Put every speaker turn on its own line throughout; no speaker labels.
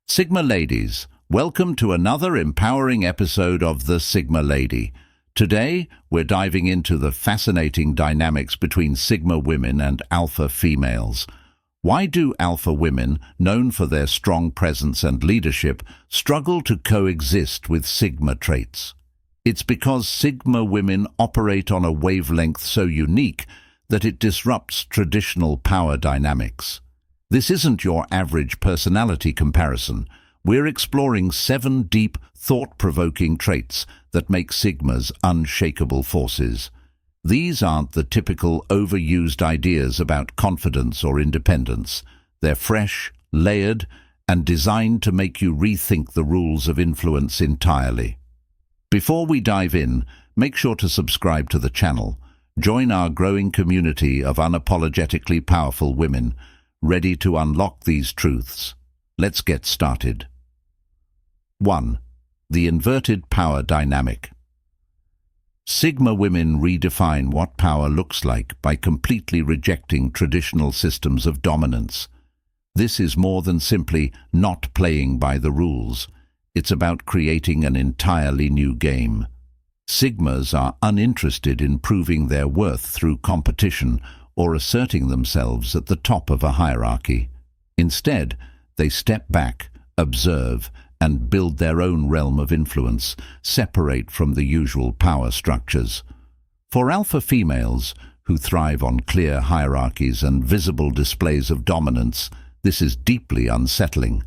Sigma Ladies, welcome to another empowering episode of The Sigma Lady. Today, we're diving into the fascinating dynamics between Sigma women and alpha females. Why do alpha women, known for their strong presence and leadership, struggle to coexist with Sigma traits? It's because Sigma women operate on a wavelength so unique that it disrupts traditional power dynamics. This isn't your average personality comparison. We're exploring 7 deep, thought-provoking traits that make Sigmas unshakable forces. These aren't the typical overused ideas about confidence or independence. They're fresh, layered, and designed to make you rethink the rules of influence entirely. Before we dive in, make sure to subscribe to the channel. Join our growing community of unapologetically powerful women, ready to unlock these truths. Let's get started. 1. The inverted power dynamic. Sigma women redefine what power looks like by completely rejecting traditional systems of dominance. This is more than simply not playing by the rules. It's about creating an entirely new game. Sigmas are uninterested in proving their worth through competition or asserting themselves at the top of a hierarchy. Instead, they step back, observe, and build their own realm of influence, separate from the usual power structures. For alpha females, who thrive on clear hierarchies and visible displays of dominance, this is deeply unsettling.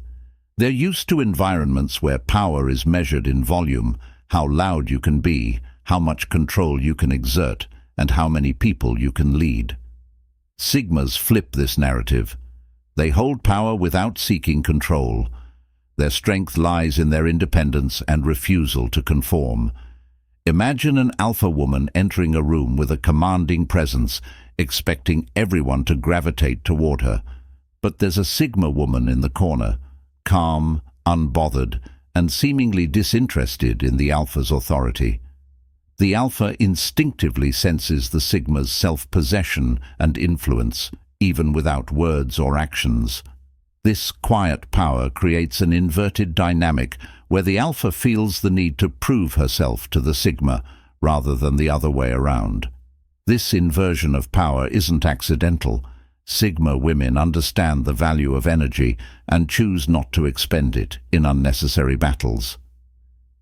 They're used to environments where power is measured in volume, how loud you can be, how much control you can exert, and how many people you can lead. Sigmas flip this narrative. They hold power without seeking control. Their strength lies in their independence and refusal to conform. Imagine an alpha woman entering a room with a commanding presence, expecting everyone to gravitate toward her. But there's a Sigma woman in the corner, calm, unbothered, and seemingly disinterested in the alpha's authority. The alpha instinctively senses the Sigma's self-possession and influence, even without words or actions. This quiet power creates an inverted dynamic where the alpha feels the need to prove herself to the Sigma, rather than the other way around. This inversion of power isn't accidental. Sigma women understand the value of energy and choose not to expend it in unnecessary battles.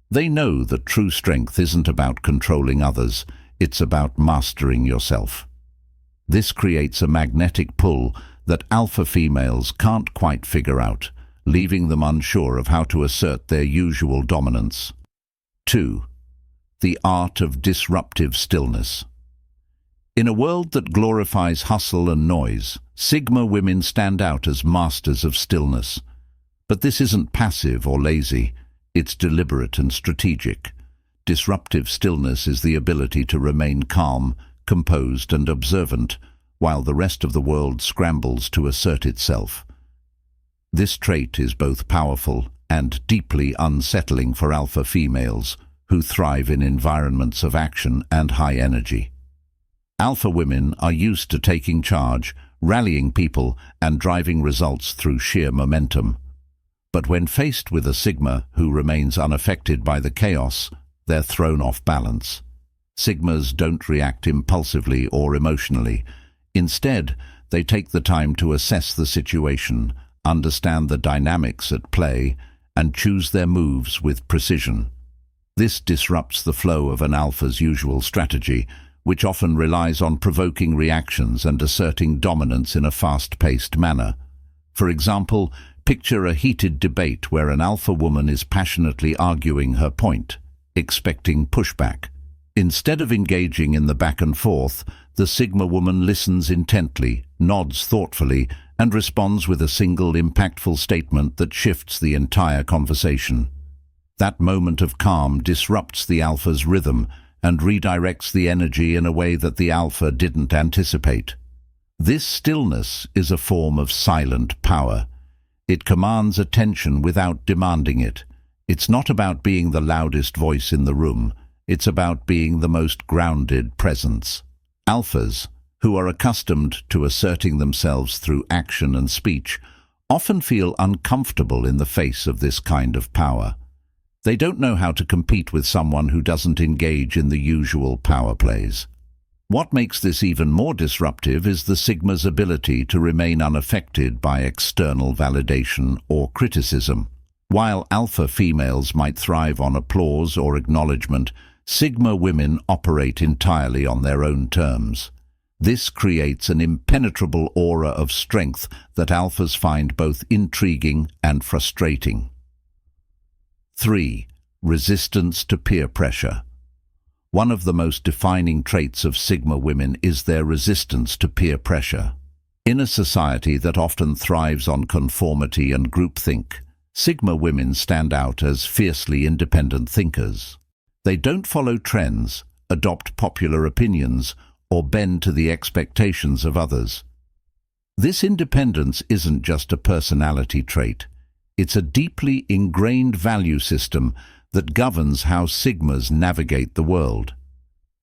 They know that true strength isn't about controlling others, it's about mastering yourself. This creates a magnetic pull that alpha females can't quite figure out, leaving them unsure of how to assert their usual dominance. 2. The art of disruptive stillness. In a world that glorifies hustle and noise, Sigma women stand out as masters of stillness. But this isn't passive or lazy. It's deliberate and strategic. Disruptive stillness is the ability to remain calm, composed and observant, while the rest of the world scrambles to assert itself. This trait is both powerful and deeply unsettling for alpha females, who thrive in environments of action and high energy. Alpha women are used to taking charge, rallying people, and driving results through sheer momentum. But when faced with a Sigma who remains unaffected by the chaos, they're thrown off balance. Sigmas don't react impulsively or emotionally. Instead, they take the time to assess the situation, understand the dynamics at play, and choose their moves with precision. This disrupts the flow of an alpha's usual strategy, which often relies on provoking reactions and asserting dominance in a fast-paced manner. For example, picture a heated debate where an alpha woman is passionately arguing her point, expecting pushback. Instead of engaging in the back and forth, the Sigma woman listens intently, nods thoughtfully, and responds with a single impactful statement that shifts the entire conversation. That moment of calm disrupts the alpha's rhythm and redirects the energy in a way that the alpha didn't anticipate. This stillness is a form of silent power. It commands attention without demanding it. It's not about being the loudest voice in the room. It's about being the most grounded presence. Alphas, who are accustomed to asserting themselves through action and speech, often feel uncomfortable in the face of this kind of power. They don't know how to compete with someone who doesn't engage in the usual power plays. What makes this even more disruptive is the Sigma's ability to remain unaffected by external validation or criticism. While alpha females might thrive on applause or acknowledgement, Sigma women operate entirely on their own terms. This creates an impenetrable aura of strength that alphas find both intriguing and frustrating. 3. Resistance to peer pressure. One of the most defining traits of Sigma women is their resistance to peer pressure. In a society that often thrives on conformity and groupthink, Sigma women stand out as fiercely independent thinkers. They don't follow trends, adopt popular opinions, or bend to the expectations of others. This independence isn't just a personality trait. It's a deeply ingrained value system that governs how Sigmas navigate the world.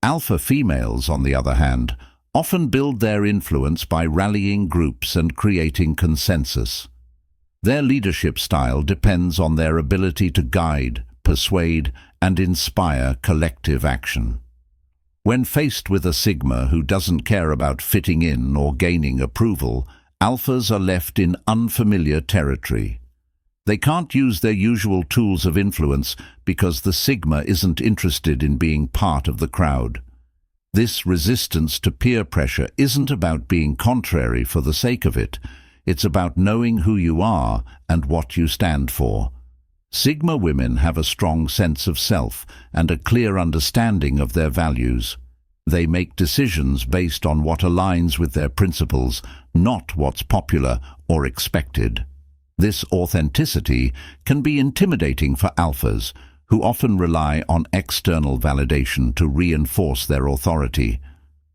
Alpha females, on the other hand, often build their influence by rallying groups and creating consensus. Their leadership style depends on their ability to guide, persuade, and inspire collective action. When faced with a Sigma who doesn't care about fitting in or gaining approval, alphas are left in unfamiliar territory. They can't use their usual tools of influence because the Sigma isn't interested in being part of the crowd. This resistance to peer pressure isn't about being contrary for the sake of it. It's about knowing who you are and what you stand for. Sigma women have a strong sense of self and a clear understanding of their values. They make decisions based on what aligns with their principles, not what's popular or expected. This authenticity can be intimidating for alphas, who often rely on external validation to reinforce their authority.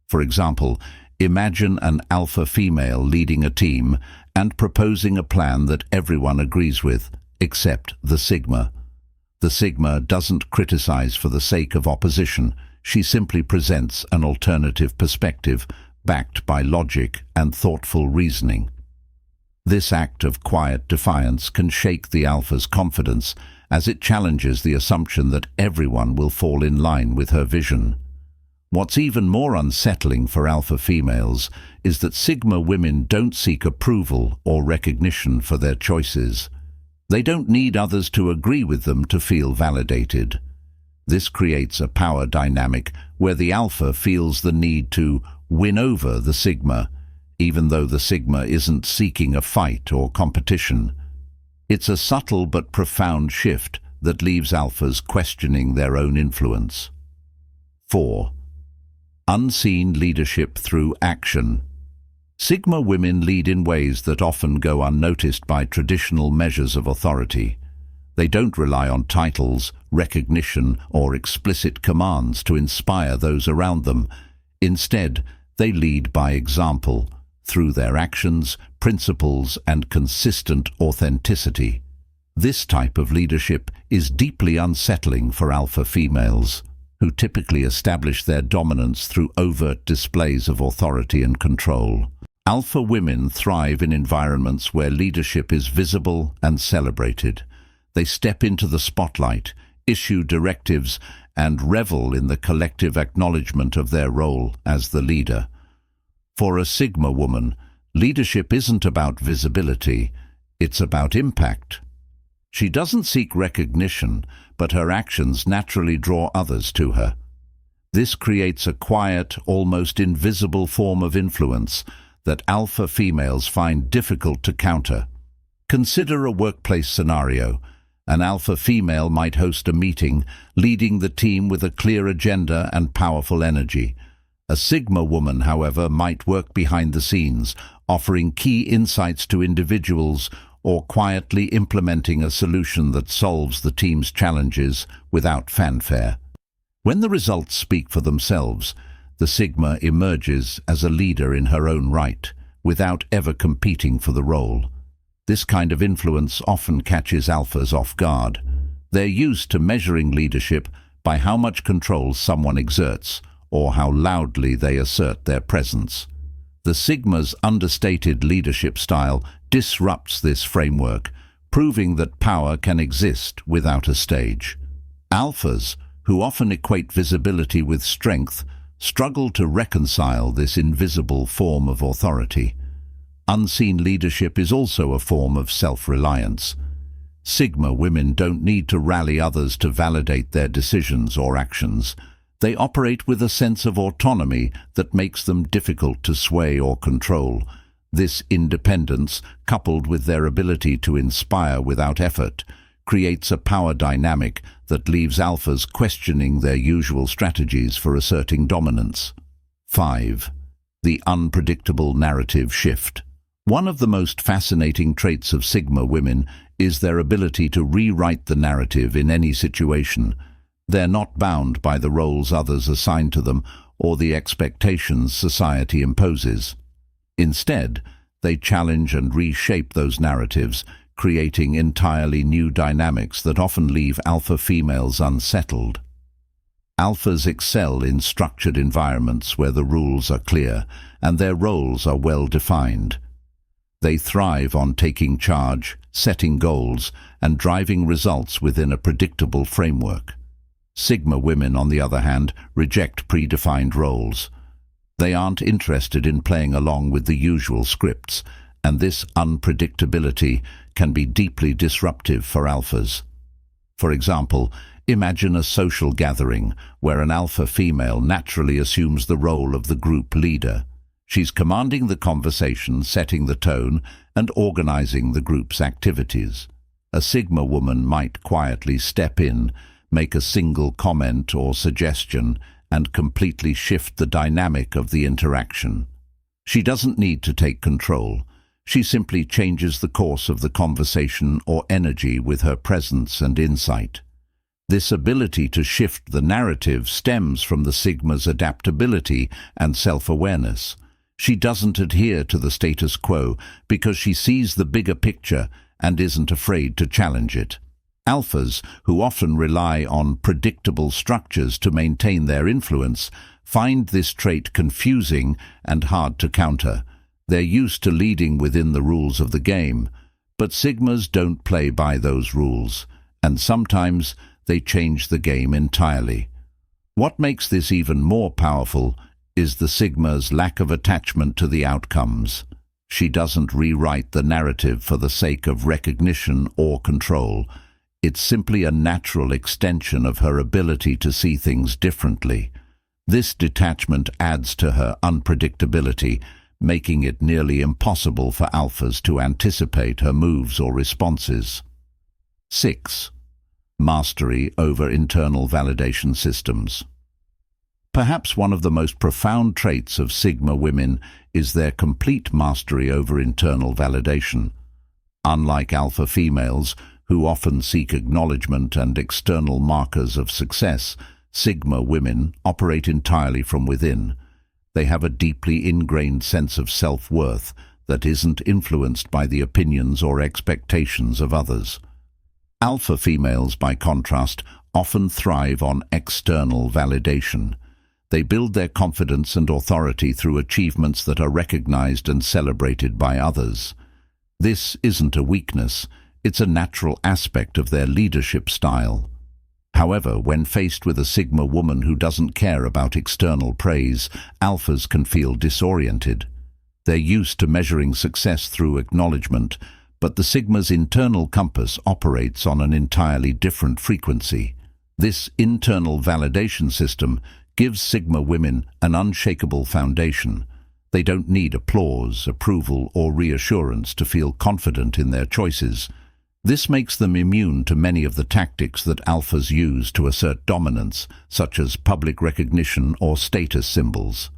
For example, imagine an alpha female leading a team and proposing a plan that everyone agrees with, except the Sigma. The Sigma doesn't criticize for the sake of opposition. She simply presents an alternative perspective, backed by logic and thoughtful reasoning. This act of quiet defiance can shake the alpha's confidence, as it challenges the assumption that everyone will fall in line with her vision. What's even more unsettling for alpha females is that Sigma women don't seek approval or recognition for their choices. They don't need others to agree with them to feel validated. This creates a power dynamic where the alpha feels the need to win over the Sigma, even though the Sigma isn't seeking a fight or competition. It's a subtle but profound shift that leaves alphas questioning their own influence. 4. Unseen leadership through action. Sigma women lead in ways that often go unnoticed by traditional measures of authority. They don't rely on titles, recognition, or explicit commands to inspire those around them. Instead, they lead by example, through their actions, principles, and consistent authenticity. This type of leadership is deeply unsettling for alpha females, who typically establish their dominance through overt displays of authority and control. Alpha women thrive in environments where leadership is visible and celebrated. They step into the spotlight, issue directives, and revel in the collective acknowledgement of their role as the leader. For a Sigma woman, leadership isn't about visibility, it's about impact. She doesn't seek recognition, but her actions naturally draw others to her. This creates a quiet, almost invisible form of influence that alpha females find difficult to counter. Consider a workplace scenario. An alpha female might host a meeting, leading the team with a clear agenda and powerful energy. A Sigma woman, however, might work behind the scenes, offering key insights to individuals or quietly implementing a solution that solves the team's challenges without fanfare. When the results speak for themselves, the Sigma emerges as a leader in her own right, without ever competing for the role. This kind of influence often catches alphas off guard. They're used to measuring leadership by how much control someone exerts, or how loudly they assert their presence. The Sigma's understated leadership style disrupts this framework, proving that power can exist without a stage. Alphas, who often equate visibility with strength, struggle to reconcile this invisible form of authority. Unseen leadership is also a form of self-reliance. Sigma women don't need to rally others to validate their decisions or actions. They operate with a sense of autonomy that makes them difficult to sway or control. This independence, coupled with their ability to inspire without effort, creates a power dynamic that leaves alphas questioning their usual strategies for asserting dominance. 5. The unpredictable narrative shift. One of the most fascinating traits of Sigma women is their ability to rewrite the narrative in any situation. They're not bound by the roles others assign to them or the expectations society imposes. Instead, they challenge and reshape those narratives, creating entirely new dynamics that often leave alpha females unsettled. Alphas excel in structured environments where the rules are clear and their roles are well defined. They thrive on taking charge, setting goals, and driving results within a predictable framework. Sigma women, on the other hand, reject predefined roles. They aren't interested in playing along with the usual scripts, and this unpredictability can be deeply disruptive for alphas. For example, imagine a social gathering where an alpha female naturally assumes the role of the group leader. She's commanding the conversation, setting the tone, and organizing the group's activities. A Sigma woman might quietly step in, make a single comment or suggestion, and completely shift the dynamic of the interaction. She doesn't need to take control. She simply changes the course of the conversation or energy with her presence and insight. This ability to shift the narrative stems from the Sigma's adaptability and self-awareness. She doesn't adhere to the status quo because she sees the bigger picture and isn't afraid to challenge it. Alphas, who often rely on predictable structures to maintain their influence, find this trait confusing and hard to counter. They're used to leading within the rules of the game, but Sigmas don't play by those rules, and sometimes they change the game entirely. What makes this even more powerful is the Sigma's lack of attachment to the outcomes. She doesn't rewrite the narrative for the sake of recognition or control. It's simply a natural extension of her ability to see things differently. This detachment adds to her unpredictability, making it nearly impossible for alphas to anticipate her moves or responses. 6. Mastery over internal validation systems. Perhaps one of the most profound traits of Sigma women is their complete mastery over internal validation. Unlike alpha females, who often seek acknowledgement and external markers of success, Sigma women operate entirely from within. They have a deeply ingrained sense of self-worth that isn't influenced by the opinions or expectations of others. Alpha females, by contrast, often thrive on external validation. They build their confidence and authority through achievements that are recognized and celebrated by others. This isn't a weakness, it's a natural aspect of their leadership style. However, when faced with a Sigma woman who doesn't care about external praise, alphas can feel disoriented. They're used to measuring success through acknowledgement, but the Sigma's internal compass operates on an entirely different frequency. This internal validation system gives Sigma women an unshakable foundation. They don't need applause, approval, or reassurance to feel confident in their choices. This makes them immune to many of the tactics that alphas use to assert dominance, such as public recognition or status symbols.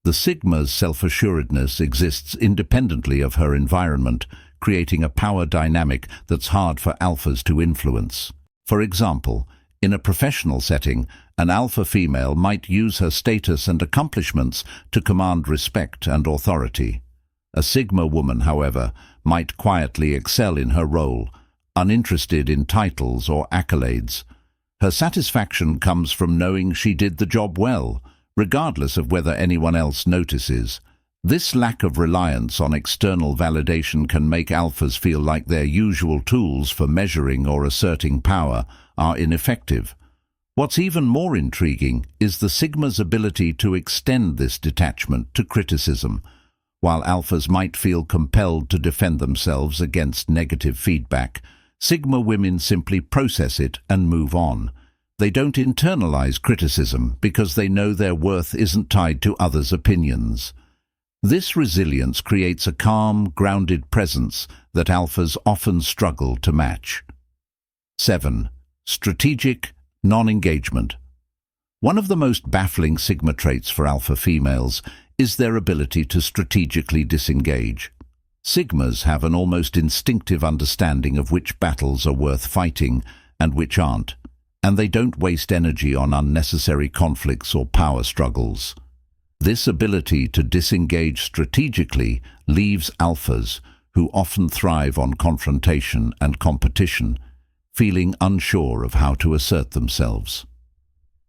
The Sigma's self-assuredness exists independently of her environment, creating a power dynamic that's hard for alphas to influence. For example, in a professional setting, an alpha female might use her status and accomplishments to command respect and authority. A Sigma woman, however, might quietly excel in her role, uninterested in titles or accolades. Her satisfaction comes from knowing she did the job well, regardless of whether anyone else notices. This lack of reliance on external validation can make alphas feel like their usual tools for measuring or asserting power are ineffective. What's even more intriguing is the Sigma's ability to extend this detachment to criticism. While alphas might feel compelled to defend themselves against negative feedback, Sigma women simply process it and move on. They don't internalize criticism because they know their worth isn't tied to others' opinions. This resilience creates a calm, grounded presence that alphas often struggle to match. 7. Strategic non-engagement. One of the most baffling Sigma traits for alpha females is their ability to strategically disengage. Sigmas have an almost instinctive understanding of which battles are worth fighting and which aren't, and they don't waste energy on unnecessary conflicts or power struggles. This ability to disengage strategically leaves alphas, who often thrive on confrontation and competition, feeling unsure of how to assert themselves.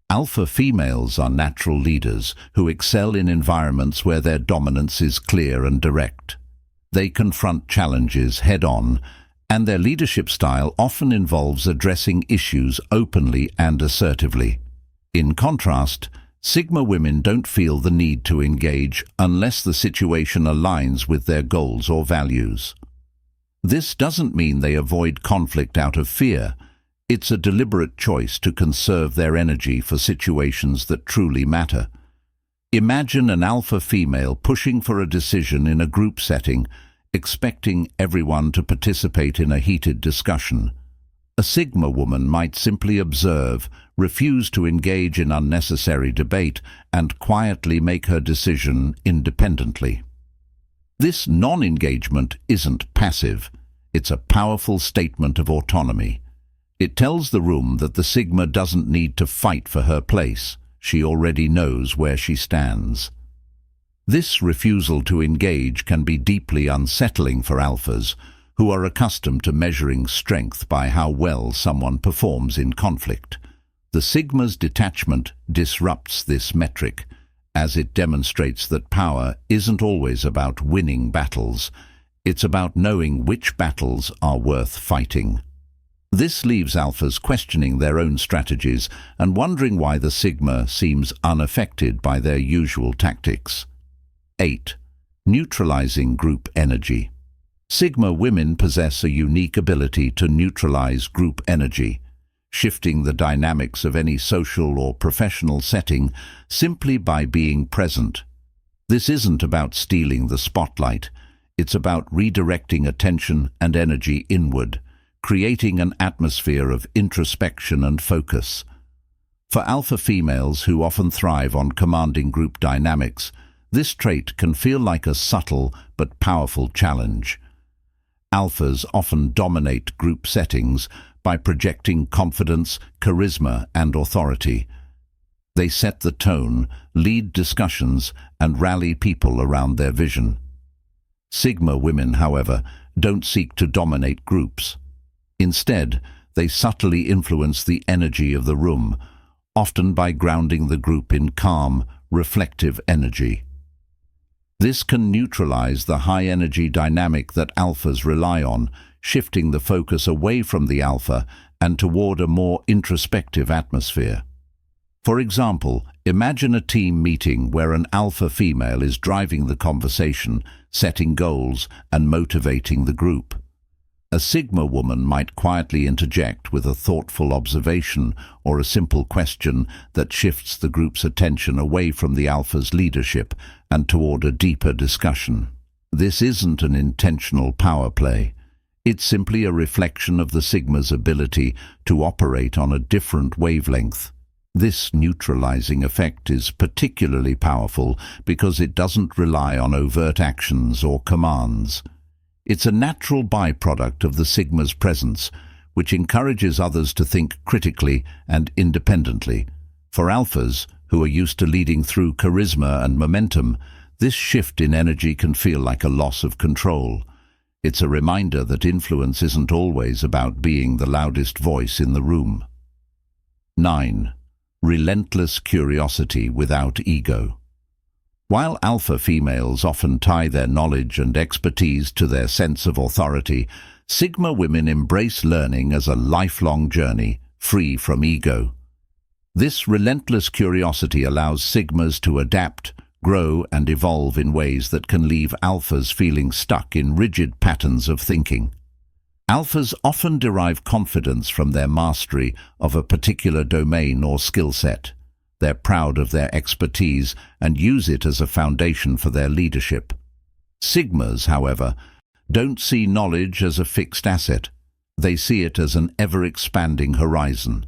Alpha females are natural leaders who excel in environments where their dominance is clear and direct. They confront challenges head-on, and their leadership style often involves addressing issues openly and assertively. In contrast, Sigma women don't feel the need to engage unless the situation aligns with their goals or values. This doesn't mean they avoid conflict out of fear. It's a deliberate choice to conserve their energy for situations that truly matter. Imagine an alpha female pushing for a decision in a group setting, expecting everyone to participate in a heated discussion. A Sigma woman might simply observe, refuse to engage in unnecessary debate, and quietly make her decision independently. This non-engagement isn't passive. It's a powerful statement of autonomy. It tells the room that the Sigma doesn't need to fight for her place. She already knows where she stands. This refusal to engage can be deeply unsettling for alphas, who are accustomed to measuring strength by how well someone performs in conflict. The Sigma's detachment disrupts this metric, as it demonstrates that power isn't always about winning battles. It's about knowing which battles are worth fighting. This leaves alphas questioning their own strategies and wondering why the Sigma seems unaffected by their usual tactics. 8. Neutralizing group energy. Sigma women possess a unique ability to neutralize group energy, shifting the dynamics of any social or professional setting simply by being present. This isn't about stealing the spotlight. It's about redirecting attention and energy inward, creating an atmosphere of introspection and focus. For alpha females who often thrive on commanding group dynamics, this trait can feel like a subtle but powerful challenge. Alphas often dominate group settings by projecting confidence, charisma, and authority. They set the tone, lead discussions, and rally people around their vision. Sigma women, however, don't seek to dominate groups. Instead, they subtly influence the energy of the room, often by grounding the group in calm, reflective energy. This can neutralize the high-energy dynamic that alphas rely on, shifting the focus away from the alpha and toward a more introspective atmosphere. For example, imagine a team meeting where an alpha female is driving the conversation, setting goals, and motivating the group. A Sigma woman might quietly interject with a thoughtful observation or a simple question that shifts the group's attention away from the alpha's leadership and toward a deeper discussion. This isn't an intentional power play. It's simply a reflection of the Sigma's ability to operate on a different wavelength. This neutralizing effect is particularly powerful because it doesn't rely on overt actions or commands. It's a natural byproduct of the Sigma's presence, which encourages others to think critically and independently. For alphas, who are used to leading through charisma and momentum, this shift in energy can feel like a loss of control. It's a reminder that influence isn't always about being the loudest voice in the room. 9. Relentless curiosity without ego. While alpha females often tie their knowledge and expertise to their sense of authority, Sigma women embrace learning as a lifelong journey, free from ego. This relentless curiosity allows Sigmas to adapt, grow and evolve in ways that can leave alphas feeling stuck in rigid patterns of thinking. Alphas often derive confidence from their mastery of a particular domain or skill set. They're proud of their expertise and use it as a foundation for their leadership. Sigmas, however, don't see knowledge as a fixed asset. They see it as an ever-expanding horizon.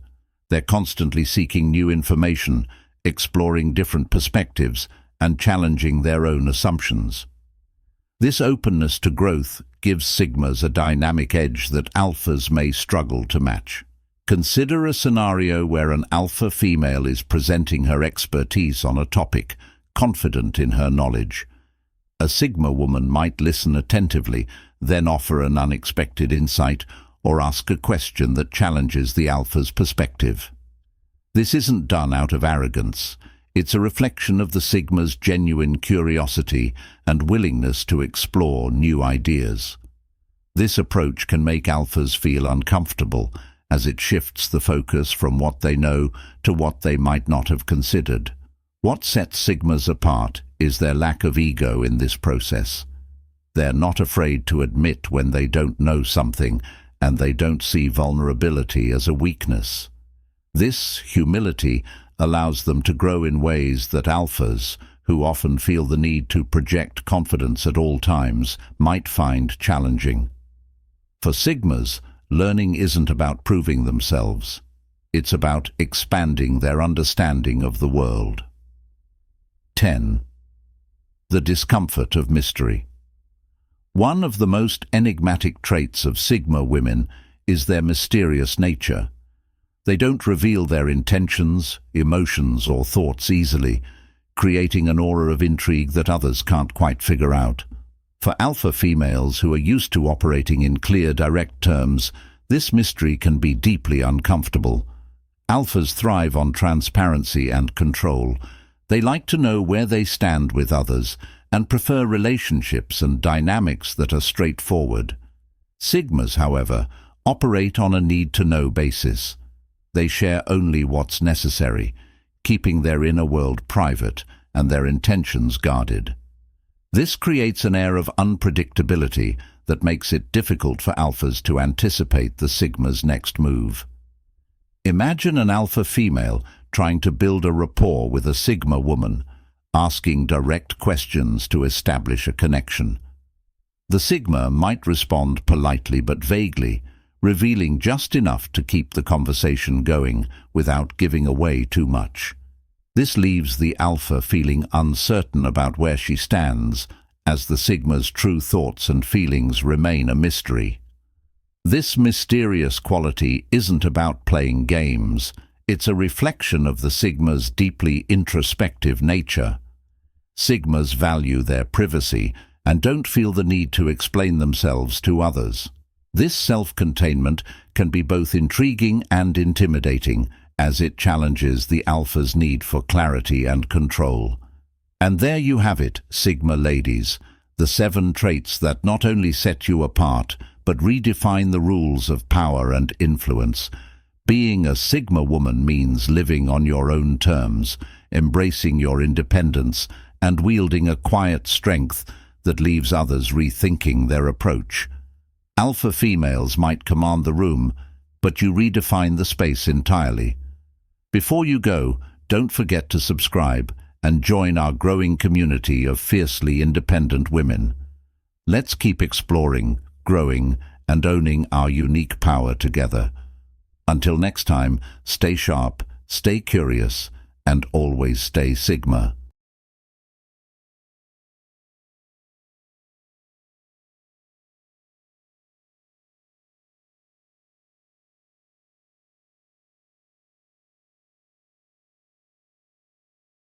They're constantly seeking new information, exploring different perspectives, and challenging their own assumptions. This openness to growth gives Sigmas a dynamic edge that alphas may struggle to match. Consider a scenario where an alpha female is presenting her expertise on a topic, confident in her knowledge. A Sigma woman might listen attentively, then offer an unexpected insight or ask a question that challenges the alpha's perspective. This isn't done out of arrogance. It's a reflection of the Sigma's genuine curiosity and willingness to explore new ideas. This approach can make alphas feel uncomfortable, as it shifts the focus from what they know to what they might not have considered. What sets Sigmas apart is their lack of ego in this process. They're not afraid to admit when they don't know something, and they don't see vulnerability as a weakness. This humility allows them to grow in ways that alphas, who often feel the need to project confidence at all times, might find challenging. For Sigmas, learning isn't about proving themselves. It's about expanding their understanding of the world. 10. The discomfort of mystery. One of the most enigmatic traits of Sigma women is their mysterious nature. They don't reveal their intentions, emotions, or thoughts easily, creating an aura of intrigue that others can't quite figure out. For alpha females who are used to operating in clear, direct terms, this mystery can be deeply uncomfortable. Alphas thrive on transparency and control. They like to know where they stand with others and prefer relationships and dynamics that are straightforward. Sigmas, however, operate on a need-to-know basis. They share only what's necessary, keeping their inner world private and their intentions guarded. This creates an air of unpredictability that makes it difficult for alphas to anticipate the Sigma's next move. Imagine an alpha female trying to build a rapport with a Sigma woman, asking direct questions to establish a connection. The Sigma might respond politely but vaguely, revealing just enough to keep the conversation going without giving away too much. This leaves the alpha feeling uncertain about where she stands, as the Sigma's true thoughts and feelings remain a mystery. This mysterious quality isn't about playing games. It's a reflection of the Sigma's deeply introspective nature. Sigmas value their privacy and don't feel the need to explain themselves to others. This self-containment can be both intriguing and intimidating, as it challenges the alpha's need for clarity and control. And there you have it, Sigma ladies, the 7 traits that not only set you apart, but redefine the rules of power and influence. Being a Sigma woman means living on your own terms, embracing your independence, and wielding a quiet strength that leaves others rethinking their approach. Alpha females might command the room, but you redefine the space entirely. Before you go, don't forget to subscribe and join our growing community of fiercely independent women. Let's keep exploring, growing, and owning our unique power together. Until next time, stay sharp, stay curious, and always stay Sigma.